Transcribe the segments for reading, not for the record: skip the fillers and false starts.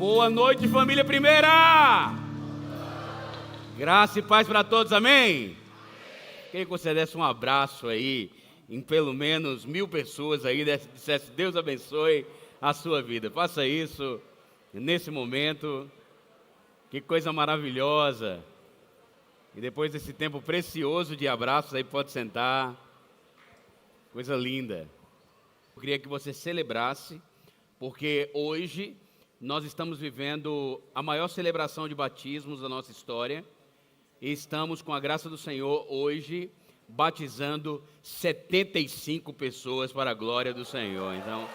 Boa noite, família Primeira! Graça e paz para todos, amém? Queria que você desse um abraço aí, em pelo menos 1000 pessoas aí, dissesse Deus abençoe a sua vida. Faça isso nesse momento, que coisa maravilhosa. E depois desse tempo precioso de abraços aí, pode sentar. Coisa linda. Eu queria que você celebrasse, porque hoje nós estamos vivendo a maior celebração de batismos da nossa história. E estamos, com a graça do Senhor, hoje batizando 75 pessoas para a glória do Senhor. Então,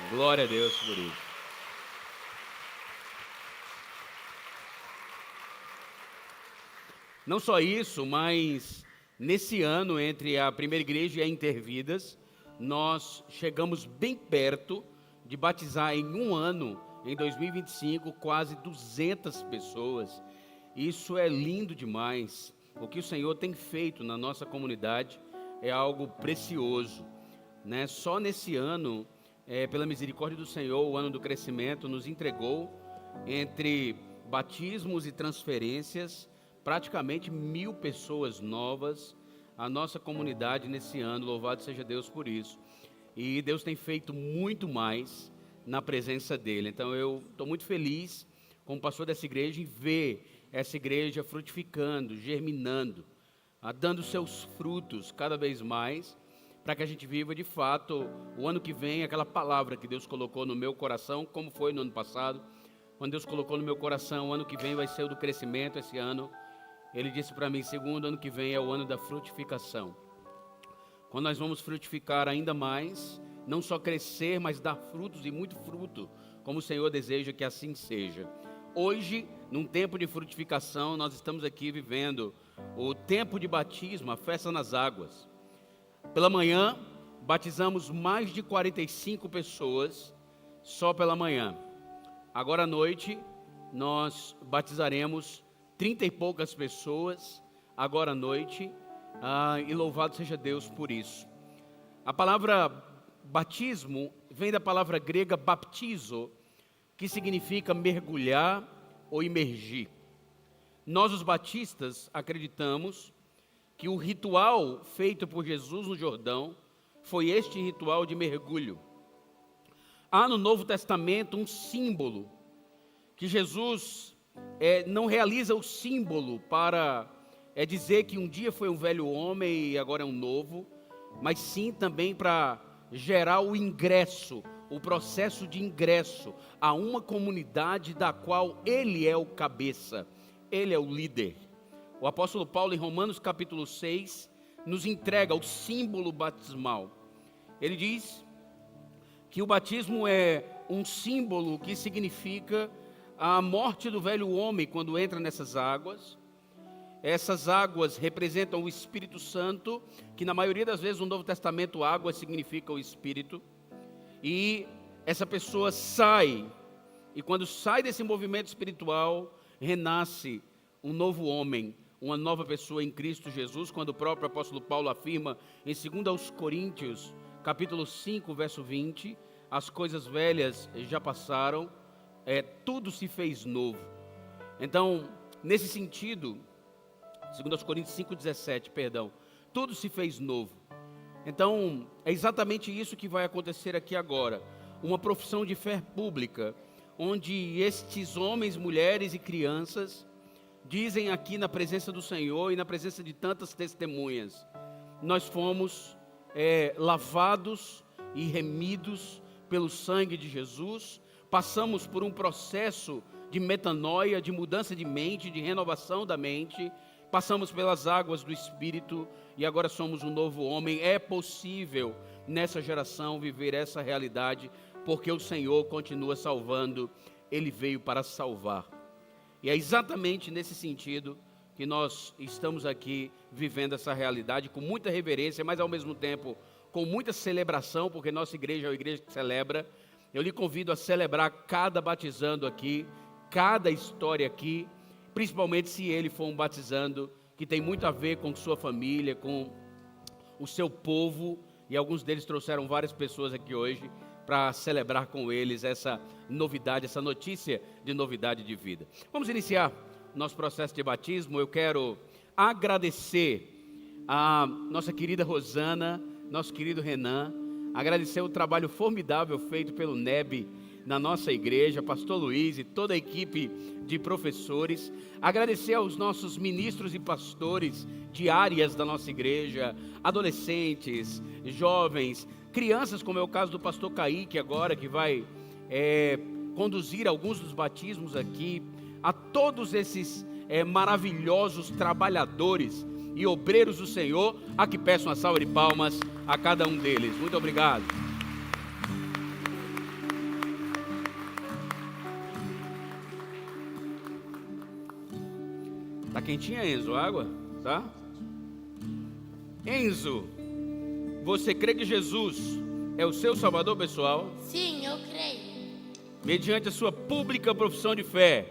glória a Deus por isso. Não só isso, mas nesse ano, entre a primeira igreja e a Intervidas, nós chegamos bem perto de batizar em um ano, em 2025, quase 200 pessoas. Isso é lindo demais. O que o Senhor tem feito na nossa comunidade é algo precioso, né? Só nesse ano, pela misericórdia do Senhor, o ano do crescimento, nos entregou, entre batismos e transferências, praticamente 1000 pessoas novas. A nossa comunidade nesse ano, louvado seja Deus por isso. E Deus tem feito muito mais na presença dEle. Então eu estou muito feliz, como pastor dessa igreja, em ver essa igreja frutificando, germinando, dando seus frutos cada vez mais, para que a gente viva de fato o ano que vem, aquela palavra que Deus colocou no meu coração, como foi no ano passado, quando Deus colocou no meu coração, o ano que vem vai ser o do crescimento. Esse ano, Ele disse para mim, segundo ano que vem é o ano da frutificação, quando nós vamos frutificar ainda mais, não só crescer, mas dar frutos e muito fruto, como o Senhor deseja que assim seja. Hoje, num tempo de frutificação, nós estamos aqui vivendo o tempo de batismo, a festa nas águas. Pela manhã, batizamos mais de 45 pessoas, só pela manhã. Agora à noite, nós batizaremos 30 e poucas pessoas, agora à noite, e louvado seja Deus por isso. A palavra batismo vem da palavra grega baptizo, que significa mergulhar ou imergir. Nós, os batistas, acreditamos que o ritual feito por Jesus no Jordão foi este ritual de mergulho. Há no Novo Testamento um símbolo, que Jesus não realiza o símbolo para dizer que um dia foi um velho homem e agora é um novo, mas sim também para gerar o ingresso, o processo de ingresso a uma comunidade da qual Ele é o cabeça, Ele é o líder. O apóstolo Paulo, em Romanos capítulo 6, nos entrega o símbolo batismal. Ele diz que o batismo é um símbolo que significa a morte do velho homem quando entra nessas águas. Essas águas representam o Espírito Santo, que na maioria das vezes no Novo Testamento água significa o Espírito. E essa pessoa sai, e quando sai desse movimento espiritual, renasce um novo homem, uma nova pessoa em Cristo Jesus, quando o próprio apóstolo Paulo afirma em 2 Coríntios, capítulo 5, verso 20, as coisas velhas já passaram, tudo se fez novo. Então, nesse sentido, 2 Coríntios 5,17, tudo se fez novo. Então, é exatamente isso que vai acontecer aqui agora. Uma profissão de fé pública, onde estes homens, mulheres e crianças dizem aqui na presença do Senhor e na presença de tantas testemunhas: nós fomos lavados e remidos pelo sangue de Jesus, passamos por um processo de metanoia, de mudança de mente, de renovação da mente, passamos pelas águas do Espírito e agora somos um novo homem. É possível nessa geração viver essa realidade, porque o Senhor continua salvando, Ele veio para salvar. E é exatamente nesse sentido que nós estamos aqui vivendo essa realidade com muita reverência, mas ao mesmo tempo com muita celebração, porque nossa igreja é uma igreja que celebra. Eu lhe convido a celebrar cada batizando aqui, cada história aqui, principalmente se ele for um batizando que tem muito a ver com sua família, com o seu povo, e alguns deles trouxeram várias pessoas aqui hoje. para celebrar com eles essa novidade, essa notícia de novidade de vida. Vamos iniciar nosso processo de batismo. Eu quero agradecer a nossa querida Rosana, nosso querido Renan, agradecer o trabalho formidável feito pelo NEB na nossa igreja, pastor Luiz e toda a equipe de professores, agradecer aos nossos ministros e pastores de áreas da nossa igreja, adolescentes, jovens, crianças, como é o caso do pastor Kaique agora, que vai conduzir alguns dos batismos aqui, a todos esses maravilhosos trabalhadores e obreiros do Senhor, a que peço uma salva de palmas a cada um deles. Muito obrigado. Tá quentinha, Enzo, a água? Tá? Enzo, você crê que Jesus é o seu Salvador pessoal? Sim, eu creio. Mediante a sua pública profissão de fé,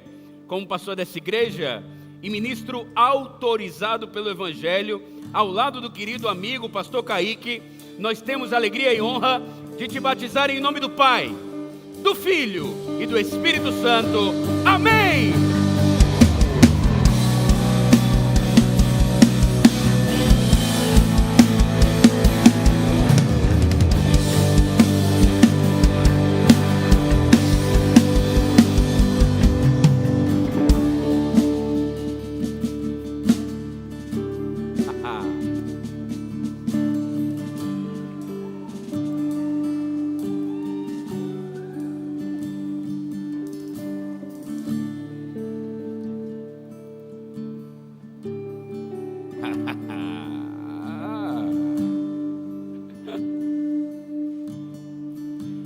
como pastor dessa igreja e ministro autorizado pelo Evangelho, ao lado do querido amigo pastor Kaique, nós temos a alegria e honra de te batizar em nome do Pai, do Filho e do Espírito Santo. Amém!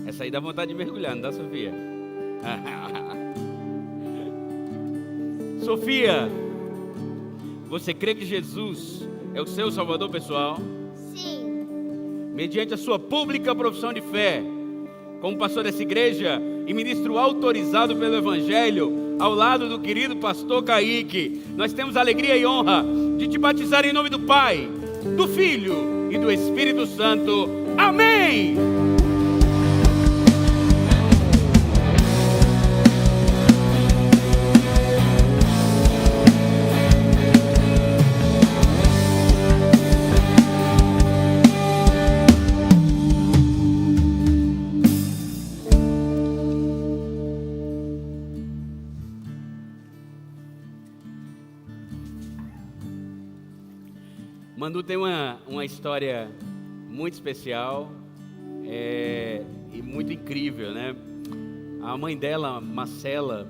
Essa aí dá vontade de mergulhar, não dá, Sofia? Sofia, você crê que Jesus é o seu Salvador pessoal? Sim. Mediante a sua pública profissão de fé, como pastor dessa igreja e ministro autorizado pelo Evangelho, ao lado do querido pastor Kaique, nós temos a alegria e honra de te batizar em nome do Pai, do Filho e do Espírito Santo. Amém! Manu tem uma história muito especial e muito incrível, né? A mãe dela, Marcela,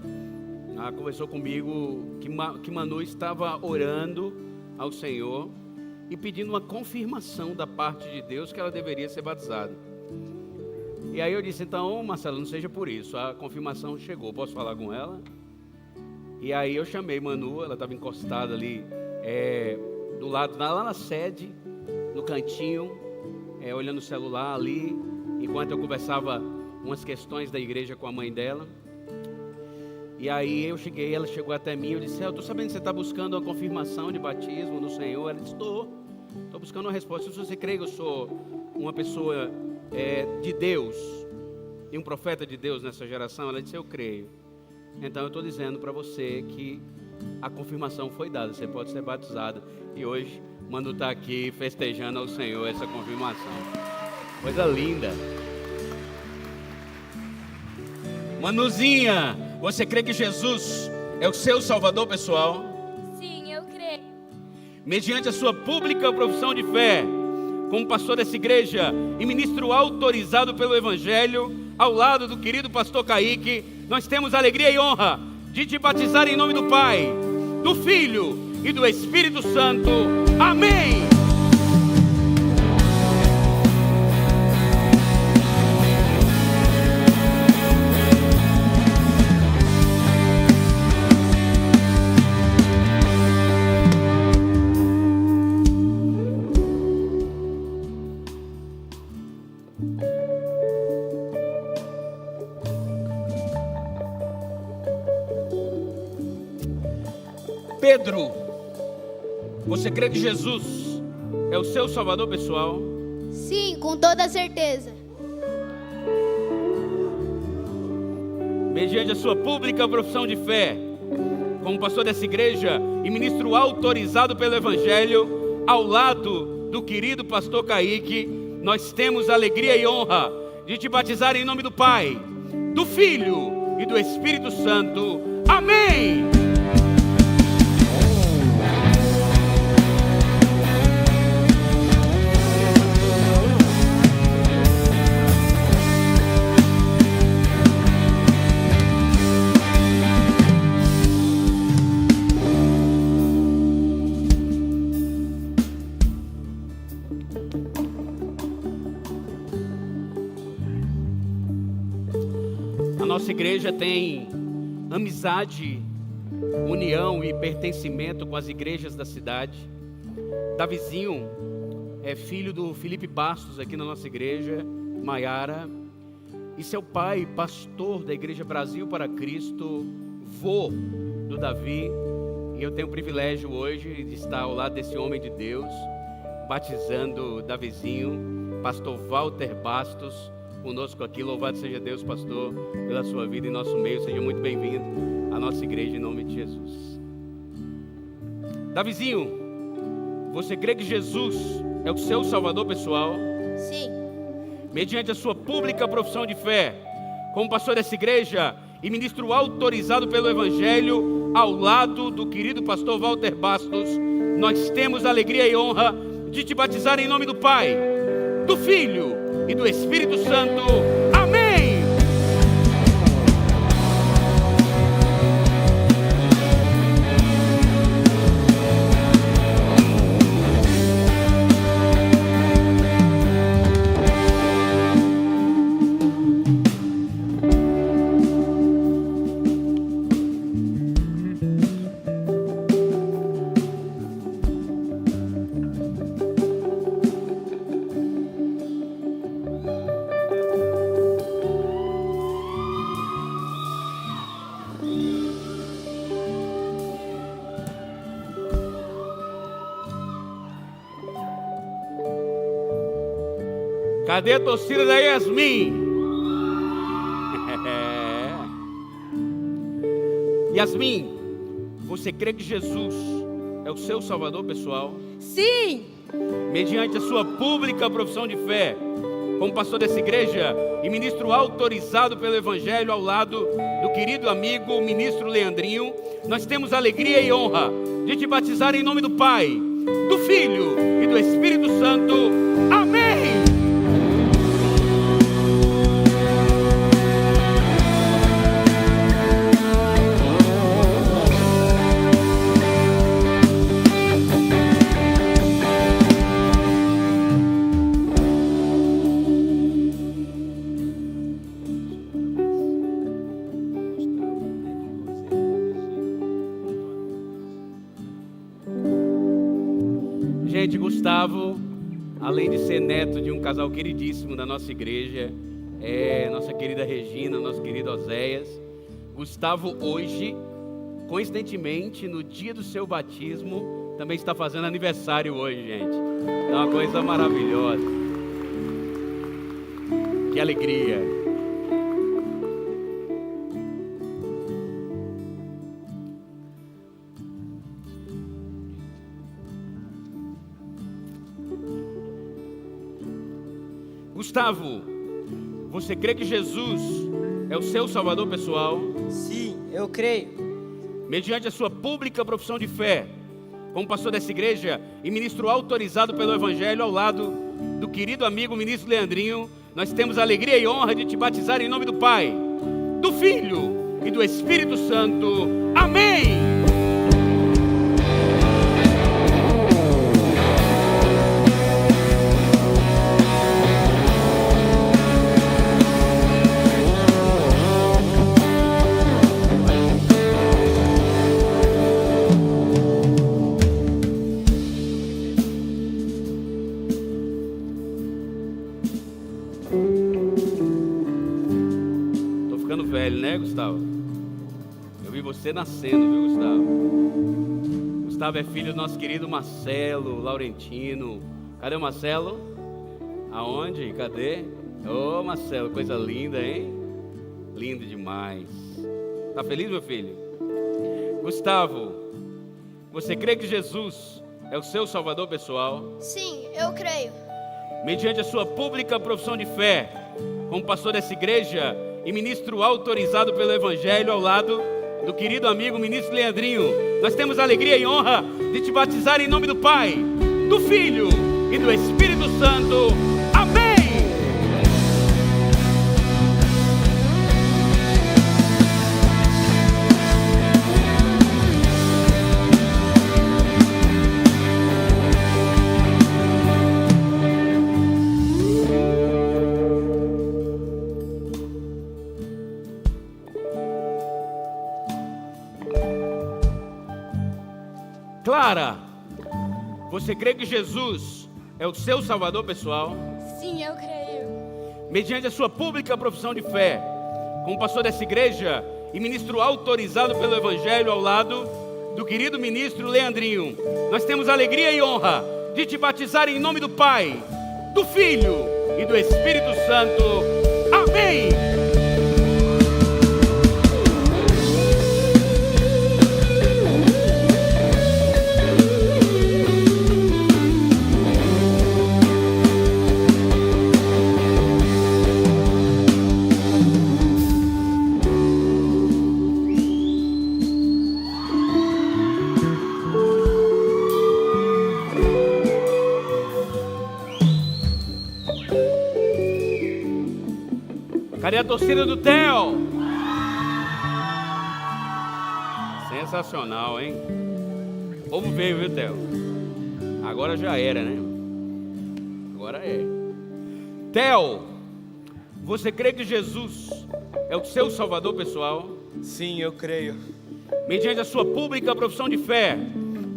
ela conversou comigo que Manu estava orando ao Senhor e pedindo uma confirmação da parte de Deus que ela deveria ser batizada. E aí eu disse, então, Marcela, não seja por isso, a confirmação chegou, posso falar com ela? E aí eu chamei Manu, ela estava encostada ali, do lado, lá na sede, no cantinho, olhando o celular ali, enquanto eu conversava umas questões da igreja com a mãe dela. E aí eu cheguei, ela chegou até mim, eu disse, eu estou sabendo que você está buscando uma confirmação de batismo no Senhor. Ela disse, estou buscando uma resposta. Se você crê que eu sou uma pessoa de Deus, e um profeta de Deus nessa geração, ela disse, eu creio. Então eu estou dizendo para você que a confirmação foi dada, você pode ser batizado. E hoje, Manu está aqui festejando ao Senhor essa confirmação. Coisa linda. Manuzinha, você crê que Jesus é o seu Salvador pessoal? Sim, eu creio. Mediante a sua pública profissão de fé, como pastor dessa igreja e ministro autorizado pelo Evangelho, ao lado do querido pastor Kaique, nós temos alegria e honra de te batizar em nome do Pai, do Filho e do Espírito Santo. Amém! Pedro, você crê que Jesus é o seu Salvador pessoal? Sim, com toda certeza. mediante a sua pública profissão de fé, como pastor dessa igreja e ministro autorizado pelo Evangelho, ao lado do querido pastor Kaique, nós temos alegria e honra de te batizar em nome do Pai, do Filho e do Espírito Santo. Amém! A nossa igreja tem amizade, união e pertencimento com as igrejas da cidade. Davizinho é filho do Felipe Bastos aqui na nossa igreja, Maiara, e seu pai, pastor da Igreja Brasil para Cristo, vô do Davi. E eu tenho o privilégio hoje de estar ao lado desse homem de Deus, batizando Davizinho, pastor Walter Bastos, conosco aqui. Louvado seja Deus, pastor, pela sua vida em nosso meio. Seja muito bem-vindo à nossa igreja em nome de Jesus. Davizinho, você crê que Jesus é o seu salvador pessoal? Sim. Mediante a sua pública profissão de fé, como pastor dessa igreja e ministro autorizado pelo Evangelho, ao lado do querido pastor Walter Bastos, nós temos alegria e honra de te batizar em nome do Pai, do Filho e do Espírito Santo. Amém! Cadê a torcida da Yasmin? Yasmin, você crê que Jesus é o seu salvador pessoal? Sim. Mediante a sua pública profissão de fé, como pastor dessa igreja e ministro autorizado pelo Evangelho, ao lado do querido amigo, o ministro Leandrinho, nós temos alegria e honra de te batizar em nome do Pai, do Filho e do Espírito Santo. Amém! Gente, Gustavo, além de ser neto de um casal queridíssimo da nossa igreja, nossa querida Regina, nosso querido Oséias, Gustavo hoje, coincidentemente, no dia do seu batismo, também está fazendo aniversário hoje, gente. É uma coisa maravilhosa. Que alegria. Gustavo, você crê que Jesus é o seu salvador pessoal? Sim, eu creio. Mediante a sua pública profissão de fé, como pastor dessa igreja e ministro autorizado pelo Evangelho, ao lado do querido amigo ministro Leandrinho, nós temos a alegria e honra de te batizar em nome do Pai, do Filho e do Espírito Santo. Amém! Né, Gustavo? Eu vi você nascendo, viu, Gustavo? Gustavo é filho do nosso querido Marcelo Laurentino. Cadê o Marcelo? Aonde? Cadê? Ô, Marcelo, coisa linda, hein? Lindo demais. Está feliz, meu filho? Gustavo, você crê que Jesus é o seu Salvador pessoal? Sim, eu creio. Mediante a sua pública profissão de fé, como pastor dessa igreja e ministro autorizado pelo Evangelho ao lado do querido amigo ministro Leandrinho, nós temos a alegria e honra de te batizar em nome do Pai, do Filho e do Espírito Santo. Amém! Clara, você crê que Jesus é o seu Salvador pessoal? Sim, eu creio. Mediante a sua pública profissão de fé, como pastor dessa igreja e ministro autorizado pelo Evangelho ao lado do querido ministro Leandrinho, nós temos a alegria e honra de te batizar em nome do Pai, do Filho e do Espírito Santo. Amém! Cadê a torcida do Theo? Sensacional, hein? O povo veio, viu, Theo? Agora já era, né? Agora é. Theo, você crê que Jesus é o seu Salvador pessoal? Sim, eu creio. Mediante a sua pública profissão de fé,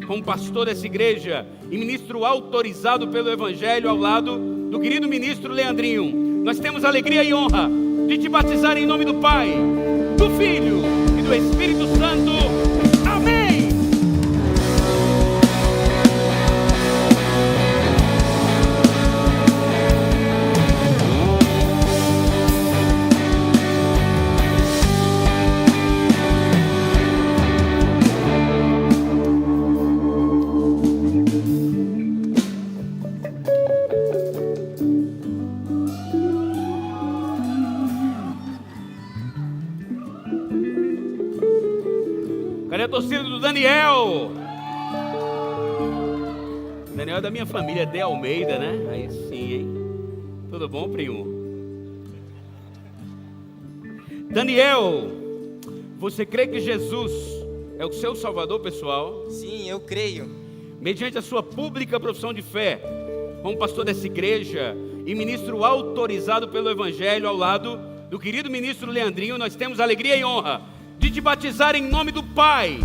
como pastor dessa igreja e ministro autorizado pelo Evangelho ao lado do querido ministro Leandrinho, nós temos alegria e honra de te batizar em nome do Pai, do Filho e do Espírito Santo. Amém! Cadê a torcida do Daniel? Daniel é da minha família, de Almeida, né? Aí sim, hein? Tudo bom, primo? Daniel, você crê que Jesus é o seu Salvador pessoal? Sim, eu creio. Mediante a sua pública profissão de fé, como pastor dessa igreja e ministro autorizado pelo Evangelho ao lado do querido ministro Leandrinho, nós temos alegria e honra de te batizar em nome do Pai,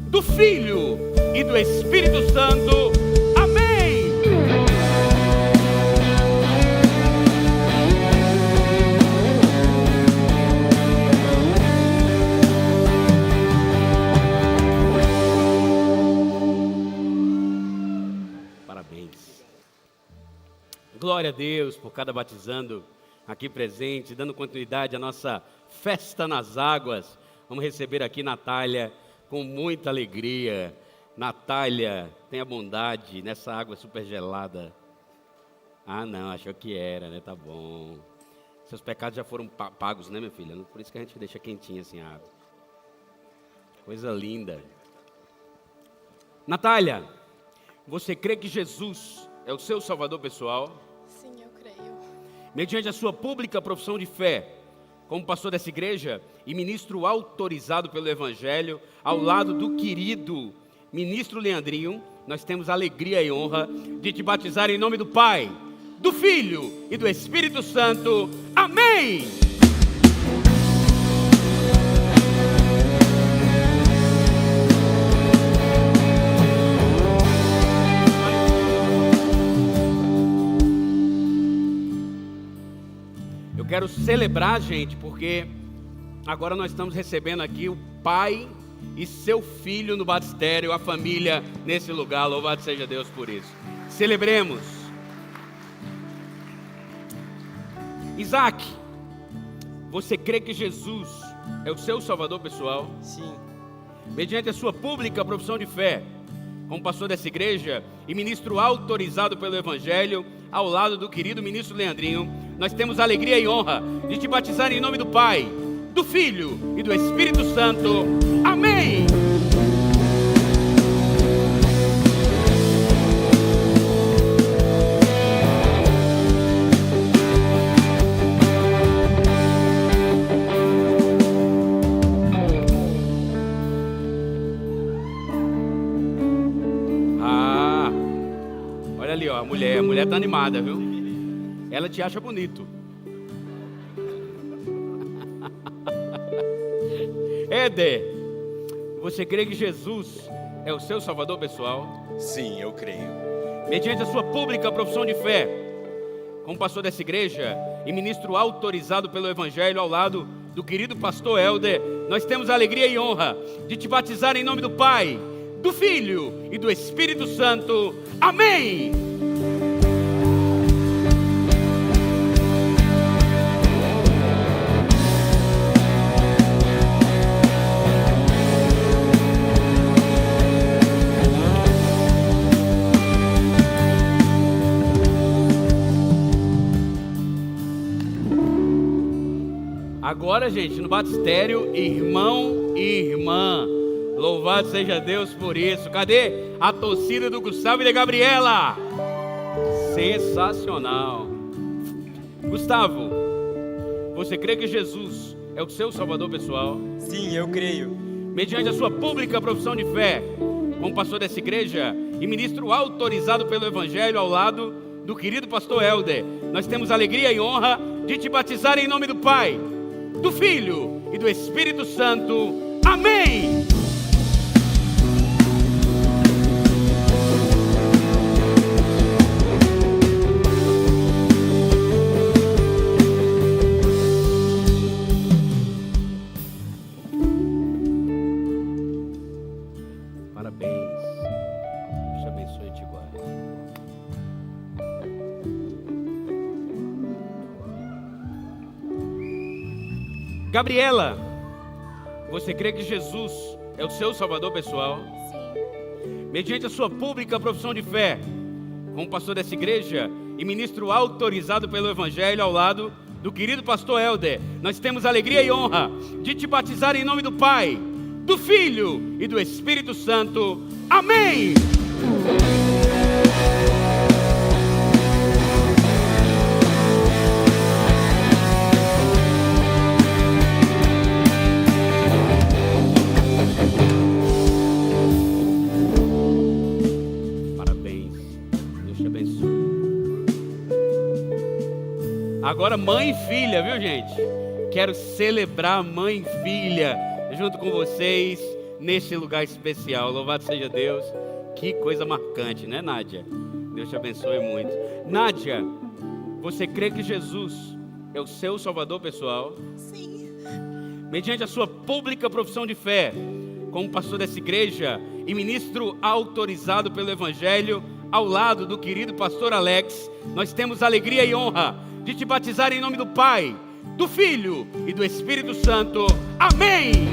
do Filho e do Espírito Santo. Amém! Parabéns. Glória a Deus por cada batizando aqui presente, dando continuidade à nossa festa nas águas. Vamos receber aqui Natália com muita alegria. Natália, tenha bondade nessa água super gelada. Ah, não, achou que era, né? Tá bom. Seus pecados já foram pagos, né, minha filha? Por isso que a gente deixa quentinha assim a água. Coisa linda. Natália, você crê que Jesus é o seu Salvador pessoal? Sim, eu creio. Mediante a sua pública profissão de fé, como pastor dessa igreja e ministro autorizado pelo Evangelho, ao lado do querido ministro Leandrinho, nós temos a alegria e honra de te batizar em nome do Pai, do Filho e do Espírito Santo. Amém! Eu quero celebrar, gente, porque agora nós estamos recebendo aqui o pai e seu filho no batistério, a família nesse lugar. Louvado seja Deus por isso. Celebremos. Isaac, você crê que Jesus é o seu salvador pessoal? Sim. Mediante a sua pública profissão de fé, como pastor dessa igreja e ministro autorizado pelo Evangelho, ao lado do querido ministro Leandrinho, nós temos a alegria e honra de te batizar em nome do Pai, do Filho e do Espírito Santo. Amém! Olha ali, ó, a mulher tá animada, viu? Ela te acha bonito. Éder, você crê que Jesus é o seu salvador pessoal? Sim, eu creio. Mediante a sua pública profissão de fé, como pastor dessa igreja e ministro autorizado pelo Evangelho, ao lado do querido pastor Helder, nós temos a alegria e honra de te batizar em nome do Pai, do Filho e do Espírito Santo. Amém! Agora, gente, no batistério, irmão e irmã. Louvado seja Deus por isso. Cadê a torcida do Gustavo e da Gabriela? Sensacional. Gustavo, você crê que Jesus é o seu salvador pessoal? Sim, eu creio. Mediante a sua pública profissão de fé, como pastor dessa igreja e ministro autorizado pelo Evangelho, ao lado do querido pastor Helder, nós temos alegria e honra de te batizar em nome do Pai, do Filho e do Espírito Santo. Amém! Parabéns. Deus te abençoe e te guarde. Gabriela, você crê que Jesus é o seu salvador pessoal? Sim. Mediante a sua pública profissão de fé, como pastor dessa igreja e ministro autorizado pelo Evangelho, ao lado do querido pastor Helder, nós temos alegria e honra de te batizar em nome do Pai, do Filho e do Espírito Santo. Amém! Agora mãe e filha, viu, gente? Quero celebrar mãe e filha junto com vocês neste lugar especial. Louvado seja Deus. Que coisa marcante, né, Nádia? Deus te abençoe muito. Nádia, você crê que Jesus é o seu salvador pessoal? Sim. Mediante a sua pública profissão de fé, como pastor dessa igreja e ministro autorizado pelo Evangelho, ao lado do querido pastor Alex, nós temos alegria e honra de te batizar em nome do Pai, do Filho e do Espírito Santo. Amém!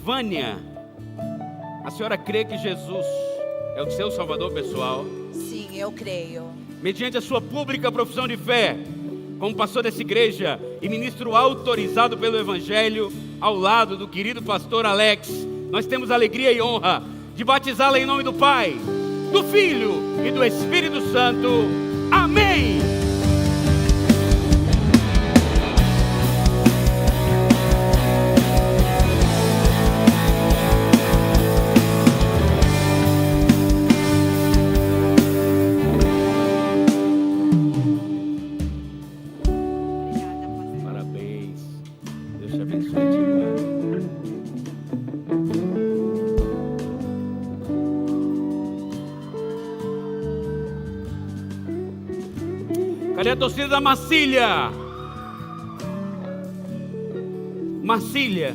Vânia, a senhora crê que Jesus é o seu salvador pessoal? Sim, eu creio. Mediante a sua pública profissão de fé, como pastor dessa igreja e ministro autorizado pelo Evangelho, ao lado do querido pastor Alex, nós temos alegria e honra de batizá-la em nome do Pai, do Filho e do Espírito Santo. Amém! Parabéns. Deus te abençoe e te guarde. Cadê a torcida da Marcília? Marcília,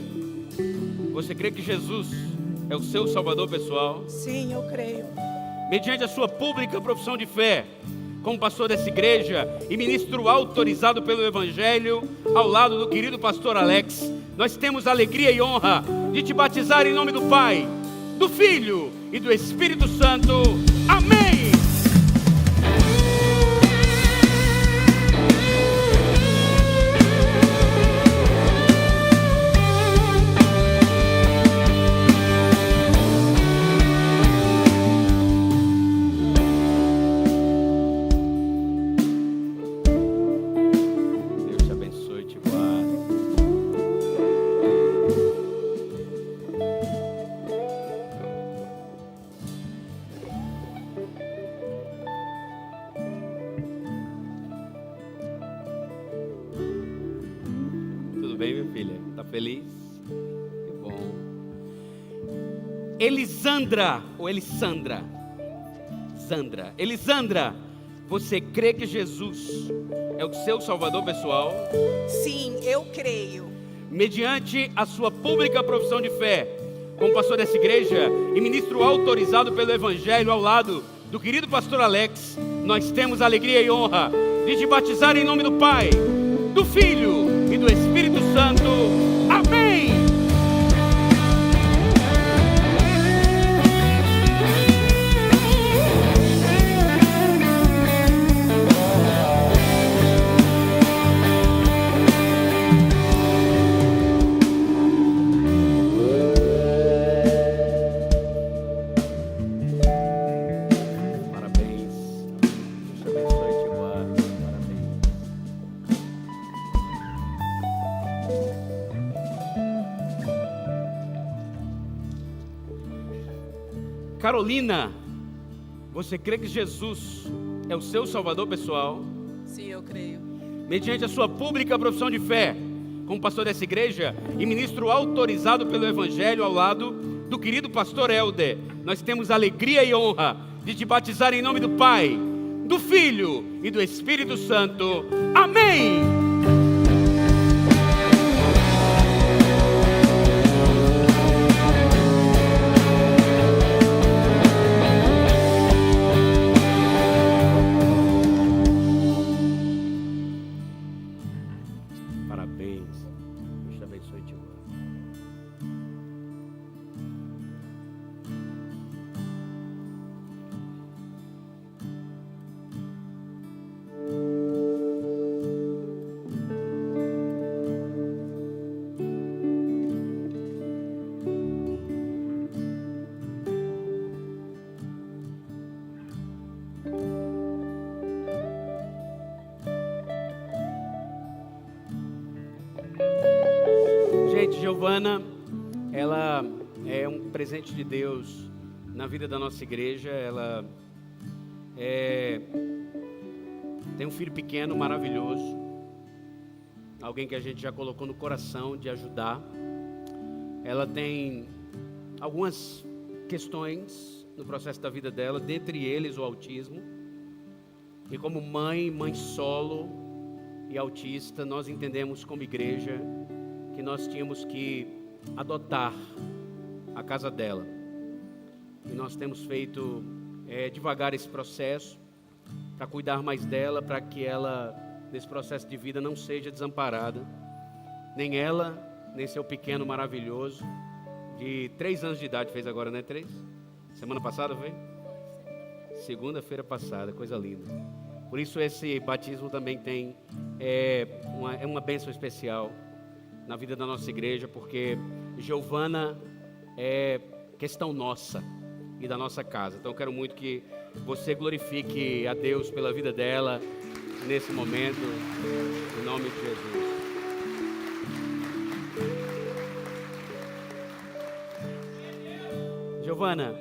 você crê que Jesus é o seu Salvador pessoal? Sim, eu creio. Mediante a sua pública profissão de fé, como pastor dessa igreja e ministro autorizado pelo Evangelho, ao lado do querido pastor Alex, nós temos a alegria e honra de te batizar em nome do Pai, do Filho e do Espírito Santo. Amém! Deus te abençoe e te guarde. Tudo bem, minha filha? Tá feliz? Que bom. Elisandra, ou Elisandra? Sandra. Elisandra, você crê que Jesus é o seu Salvador pessoal? Sim, eu creio. Mediante a sua pública profissão de fé, como pastor dessa igreja e ministro autorizado pelo Evangelho, ao lado do querido pastor Alex, nós temos a alegria e honra de te batizar em nome do Pai, do Filho e do Espírito Santo. Amém! Parabéns. Deus te abençoe e te guarde. Parabéns. Carolina, você crê que Jesus é o seu Salvador pessoal? Sim, eu creio. Mediante a sua pública profissão de fé, como pastor dessa igreja e ministro autorizado pelo Evangelho, ao lado do querido pastor Helder, nós temos a alegria e honra de te batizar em nome do Pai, do Filho e do Espírito Santo. Amém! Parabéns. Deus te abençoe e te guarde. Gente, Giovana, ela é um presente de Deus na vida da nossa igreja. Ela tem um filho pequeno, maravilhoso, alguém que a gente já colocou no coração de ajudar. Ela tem algumas questões no processo da vida dela, dentre eles o autismo. E como mãe solo e autista, nós entendemos como igreja que nós tínhamos que adotar a casa dela. E nós temos feito devagar esse processo para cuidar mais dela, para que ela, nesse processo de vida, não seja desamparada. Nem ela, nem seu pequeno maravilhoso, de 3 anos de idade, fez agora, né? 3? Semana passada foi? Segunda-feira passada, coisa linda. Por isso esse batismo também tem uma bênção especial na vida da nossa igreja, porque Giovana é questão nossa e da nossa casa. Então eu quero muito que você glorifique a Deus pela vida dela nesse momento, em nome de Jesus. Giovana,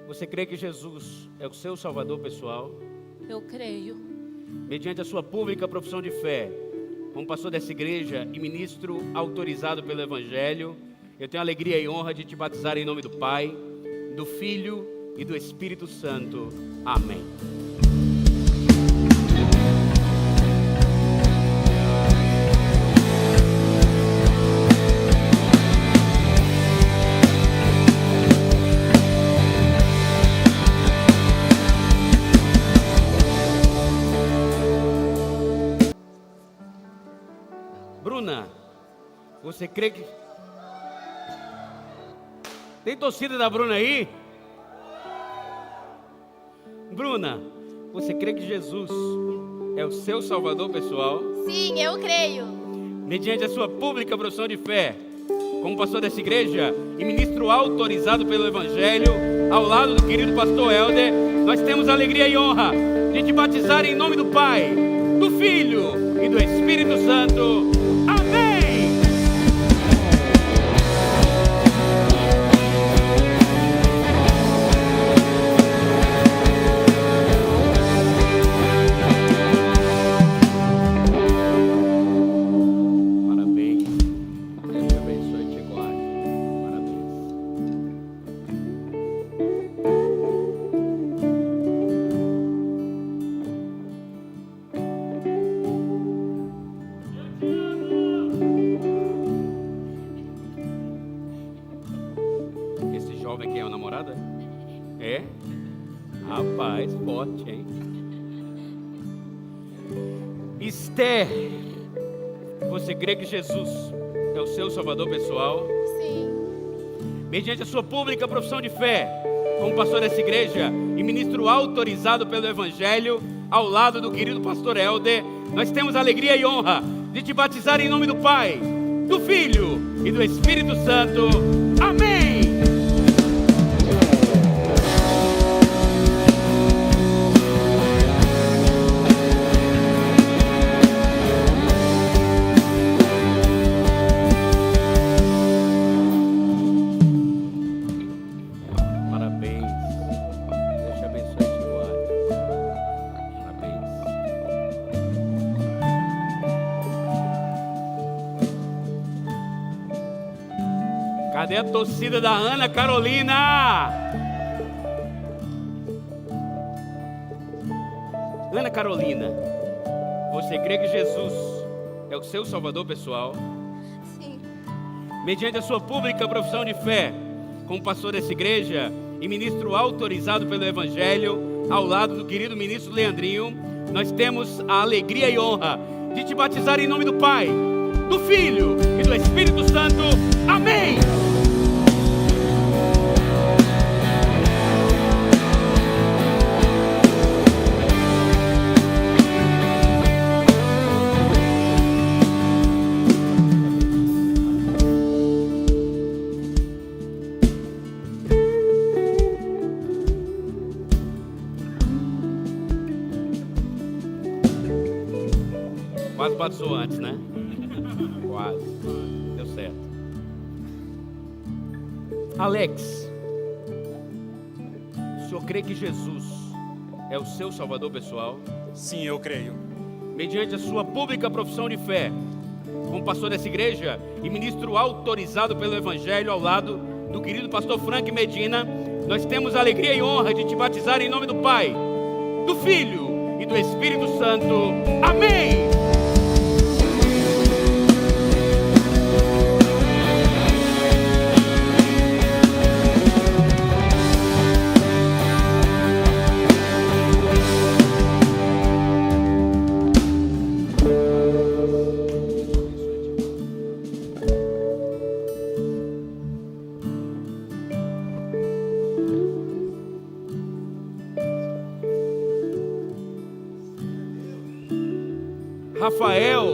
você crê que Jesus é o seu Salvador pessoal? Eu creio. Mediante a sua pública profissão de fé, como pastor dessa igreja e ministro autorizado pelo Evangelho, eu tenho a alegria e honra de te batizar em nome do Pai, do Filho e do Espírito Santo. Amém. Você crê que... Tem torcida da Bruna aí? Bruna, você crê que Jesus é o seu Salvador pessoal? Sim, eu creio. Mediante a sua pública profissão de fé, como pastor dessa igreja e ministro autorizado pelo Evangelho, ao lado do querido pastor Helder, nós temos a alegria e honra de te batizar em nome do Pai, do Filho e do Espírito Santo. Amém! Esther, você crê que Jesus é o seu Salvador pessoal? Sim. Mediante a sua pública profissão de fé, como pastor dessa igreja e ministro autorizado pelo Evangelho, ao lado do querido pastor Helder, nós temos a alegria e honra de te batizar em nome do Pai, do Filho e do Espírito Santo. Amém! Cadê a torcida da Ana Carolina? Ana Carolina, você crê que Jesus é o seu Salvador pessoal? Sim. Mediante a sua pública profissão de fé, como pastor dessa igreja e ministro autorizado pelo Evangelho, ao lado do querido ministro Leandrinho, nós temos a alegria e honra de te batizar em nome do Pai, do Filho e do Espírito Santo. Amém! Quase batizou antes, né? Quase. Deu certo. Alex, o senhor crê que Jesus é o seu Salvador pessoal? Sim, eu creio. Mediante a sua pública profissão de fé, como pastor dessa igreja e ministro autorizado pelo Evangelho, ao lado do querido pastor Frank Medina, nós temos a alegria e honra de te batizar em nome do Pai, do Filho e do Espírito Santo. Amém! Rafael,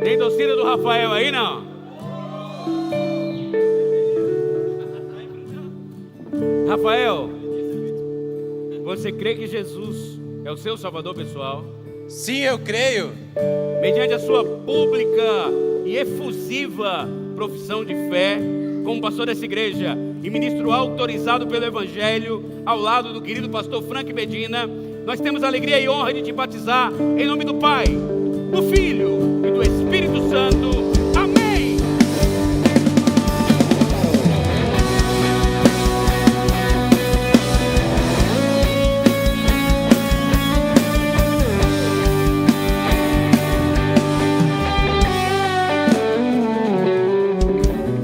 tem torcida do Rafael aí, não? Rafael, você crê que Jesus é o seu Salvador pessoal? Sim, eu creio. Mediante a sua pública e efusiva profissão de fé, como pastor dessa igreja e ministro autorizado pelo Evangelho, ao lado do querido pastor Frank Medina, nós temos a alegria e honra de te batizar em nome do Pai, do Filho e do Espírito Santo. Amém!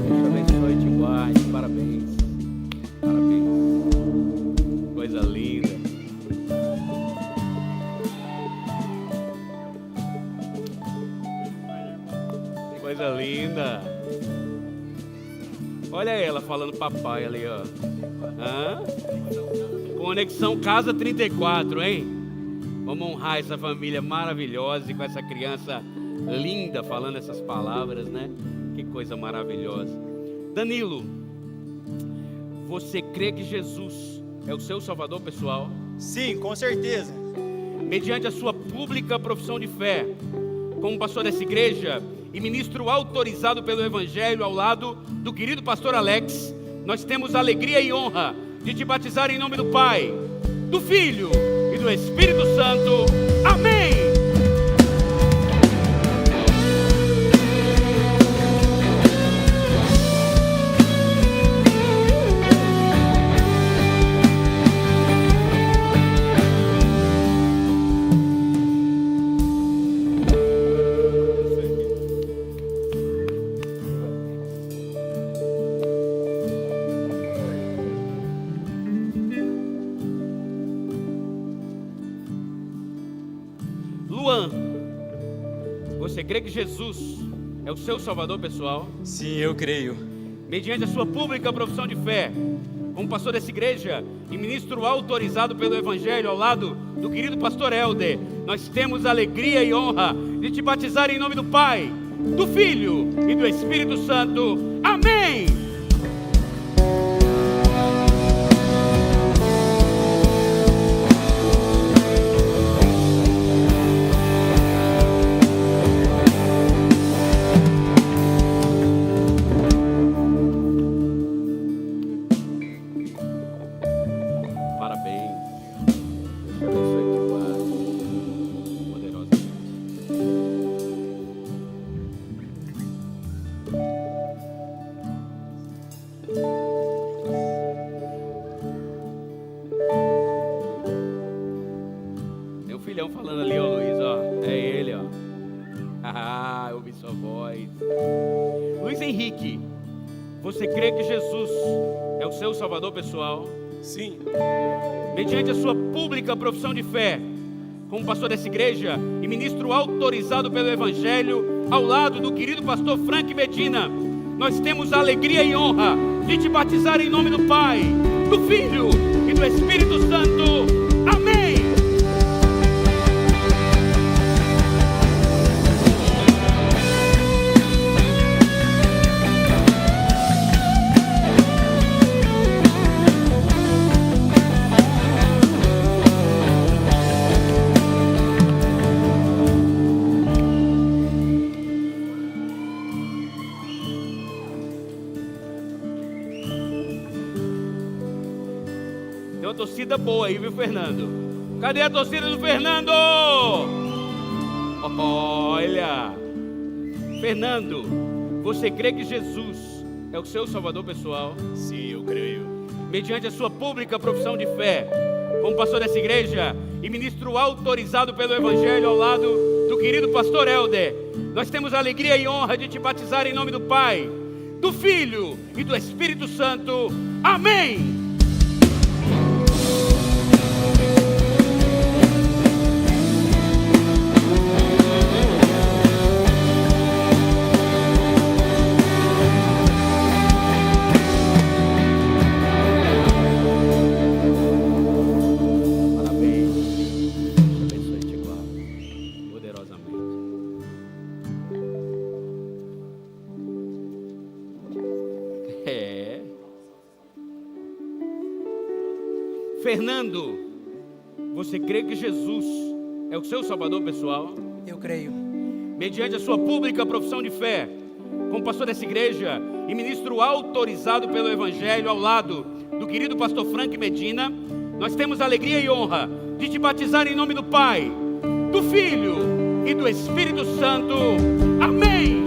Deus abençoe, te guarde. Parabéns. Parabéns. Coisa linda. Coisa linda. Olha ela falando papai ali, ó. Hã? Conexão Casa 34, hein? Vamos honrar essa família maravilhosa e com essa criança linda falando essas palavras, né? Que coisa maravilhosa. Danilo, você crê que Jesus é o seu salvador pessoal? Sim, com certeza. Mediante a sua pública profissão de fé, como pastor dessa igreja e ministro autorizado pelo Evangelho ao lado do querido pastor Alex, nós temos a alegria e honra de te batizar em nome do Pai, do Filho e do Espírito Santo. Amém! Luan, você crê que Jesus é o seu salvador pessoal? Sim, eu creio. Mediante a sua pública profissão de fé, como pastor dessa igreja e ministro autorizado pelo Evangelho ao lado do querido pastor Helder, nós temos a alegria e honra de te batizar em nome do Pai, do Filho e do Espírito Santo. Amém! Filhão falando ali, ó, Luiz, ó. É ele, ó. Ah, eu ouvi sua voz. Luiz Henrique, você crê que Jesus é o seu salvador pessoal? Sim. Mediante a sua pública profissão de fé, como pastor dessa igreja e ministro autorizado pelo Evangelho, ao lado do querido pastor Frank Medina, nós temos a alegria e honra de te batizar em nome do Pai, do Filho e do Espírito Santo. Amém! Tem uma torcida boa aí, viu, Fernando? Cadê a torcida do Fernando? Olha! Fernando, você crê que Jesus é o seu salvador pessoal? Sim, eu creio. Mediante a sua pública profissão de fé, como pastor dessa igreja e ministro autorizado pelo Evangelho ao lado do querido pastor Helder, nós temos a alegria e honra de te batizar em nome do Pai, do Filho e do Espírito Santo. Amém! Fernando, você crê que Jesus é o seu salvador pessoal? Eu creio. Mediante a sua pública profissão de fé, como pastor dessa igreja e ministro autorizado pelo Evangelho ao lado do querido pastor Frank Medina, nós temos a alegria e honra de te batizar em nome do Pai, do Filho e do Espírito Santo. Amém!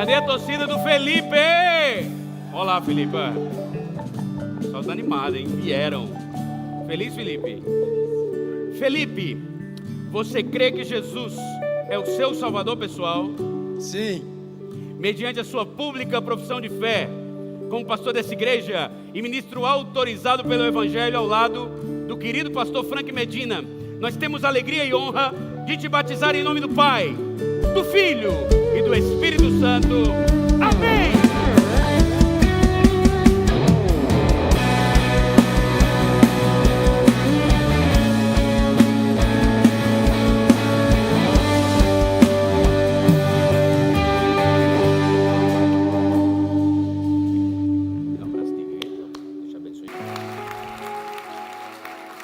Cadê a torcida do Felipe? Olá, Felipe. Só os animados, hein? Vieram. Feliz, Felipe? Felipe, você crê que Jesus é o seu Salvador pessoal? Sim. Mediante a sua pública profissão de fé, como pastor dessa igreja e ministro autorizado pelo Evangelho ao lado do querido pastor Frank Medina, nós temos a alegria e honra de te batizar em nome do Pai, do Filho e do Espírito Santo. Amém!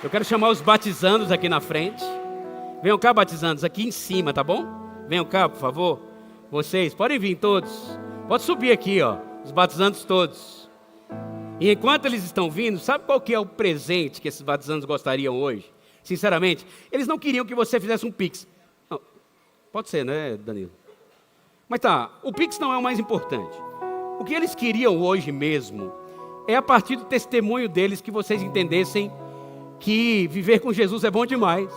Eu quero chamar os batizandos aqui na frente. Venham cá, batizandos, aqui em cima, tá bom? Venham cá, por favor. Vocês, podem vir todos. Pode subir aqui, ó. Os batizandos todos. E enquanto eles estão vindo, sabe qual que é o presente que esses batizandos gostariam hoje? Sinceramente, eles não queriam que você fizesse um Pix. Não, pode ser, né, Danilo? Mas tá, o Pix não é o mais importante. O que eles queriam hoje mesmo é a partir do testemunho deles que vocês entendessem que viver com Jesus é bom demais.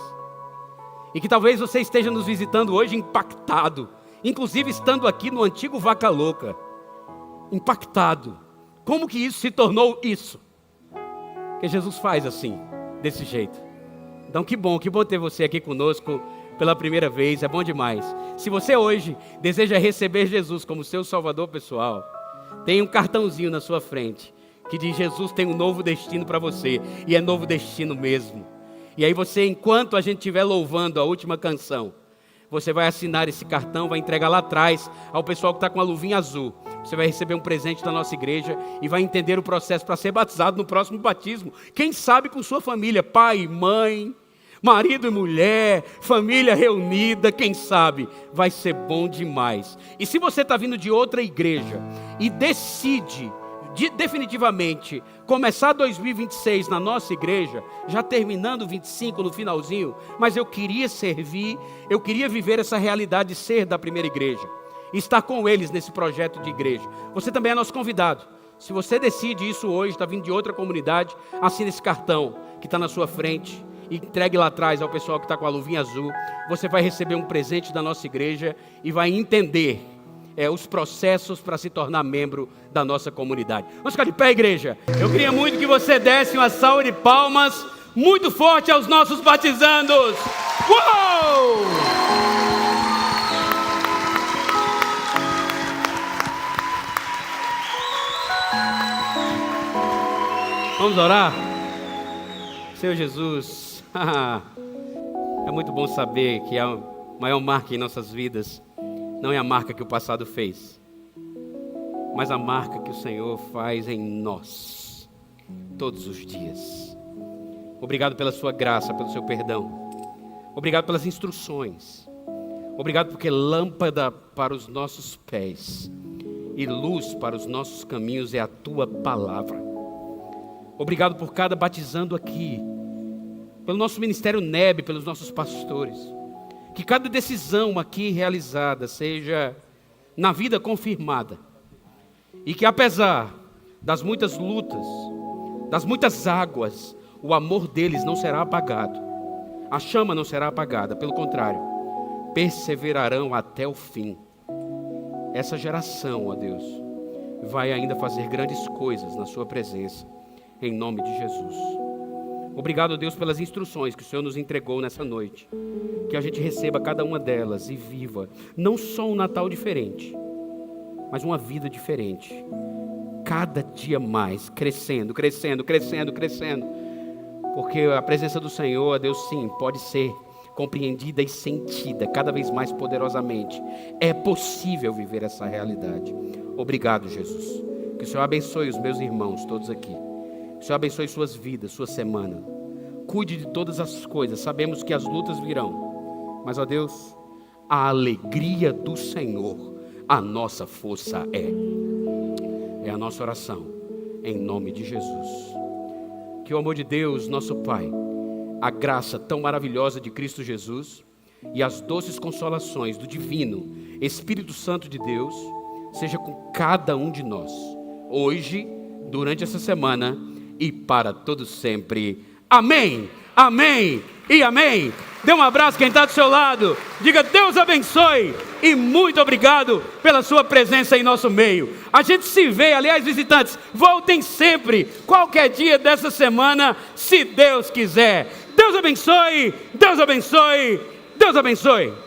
E que talvez você esteja nos visitando hoje impactado, inclusive estando aqui no antigo Vaca Louca. Impactado. Como que isso se tornou isso? Porque Jesus faz assim, desse jeito. Então que bom ter você aqui conosco pela primeira vez, é bom demais. Se você hoje deseja receber Jesus como seu Salvador pessoal, tem um cartãozinho na sua frente que diz: Jesus tem um novo destino para você, e é novo destino mesmo. E aí você, enquanto a gente estiver louvando a última canção, você vai assinar esse cartão, vai entregar lá atrás ao pessoal que está com a luvinha azul. Você vai receber um presente da nossa igreja e vai entender o processo para ser batizado no próximo batismo. Quem sabe com sua família, pai, mãe, marido e mulher, família reunida, quem sabe, vai ser bom demais. E se você está vindo de outra igreja e decide definitivamente começar 2026 na nossa igreja, já terminando 25 no finalzinho, mas eu queria servir, eu queria viver essa realidade de ser da primeira igreja, e estar com eles nesse projeto de igreja. Você também é nosso convidado. Se você decide isso hoje, está vindo de outra comunidade, assine esse cartão que está na sua frente e entregue lá atrás ao pessoal que está com a luvinha azul. Você vai receber um presente da nossa igreja e vai entender os processos para se tornar membro da nossa comunidade. Vamos ficar de pé, igreja. Eu queria muito que você desse uma salva de palmas muito forte aos nossos batizandos. Uou! Vamos orar? Senhor Jesus, é muito bom saber que a maior marca em nossas vidas não é a marca que o passado fez, mas a marca que o Senhor faz em nós, todos os dias. Obrigado pela sua graça, pelo seu perdão. Obrigado pelas instruções. Obrigado porque lâmpada para os nossos pés e luz para os nossos caminhos é a tua palavra. Obrigado por cada batizando aqui, pelo nosso ministério NEB, pelos nossos pastores. Que cada decisão aqui realizada seja na vida confirmada. E que apesar das muitas lutas, das muitas águas, o amor deles não será apagado. A chama não será apagada, pelo contrário, perseverarão até o fim. Essa geração, ó Deus, vai ainda fazer grandes coisas na sua presença, em nome de Jesus. Obrigado, Deus, pelas instruções que o Senhor nos entregou nessa noite. Que a gente receba cada uma delas e viva, não só um Natal diferente, mas uma vida diferente. Cada dia mais, crescendo. Porque a presença do Senhor, Deus, sim, pode ser compreendida e sentida cada vez mais poderosamente. É possível viver essa realidade. Obrigado, Jesus. Que o Senhor abençoe os meus irmãos todos aqui. Que o Senhor abençoe suas vidas, sua semana. Cuide de todas as coisas. Sabemos que as lutas virão. Mas, ó Deus, a alegria do Senhor, a nossa força é. É a nossa oração, em nome de Jesus. Que o amor de Deus, nosso Pai, a graça tão maravilhosa de Cristo Jesus e as doces consolações do divino Espírito Santo de Deus seja com cada um de nós, hoje, durante essa semana e para todo sempre. Amém, amém e amém. Dê um abraço quem está do seu lado. Diga: Deus abençoe e muito obrigado pela sua presença em nosso meio. A gente se vê, aliás, visitantes, voltem sempre, qualquer dia dessa semana, se Deus quiser. Deus abençoe, Deus abençoe, Deus abençoe.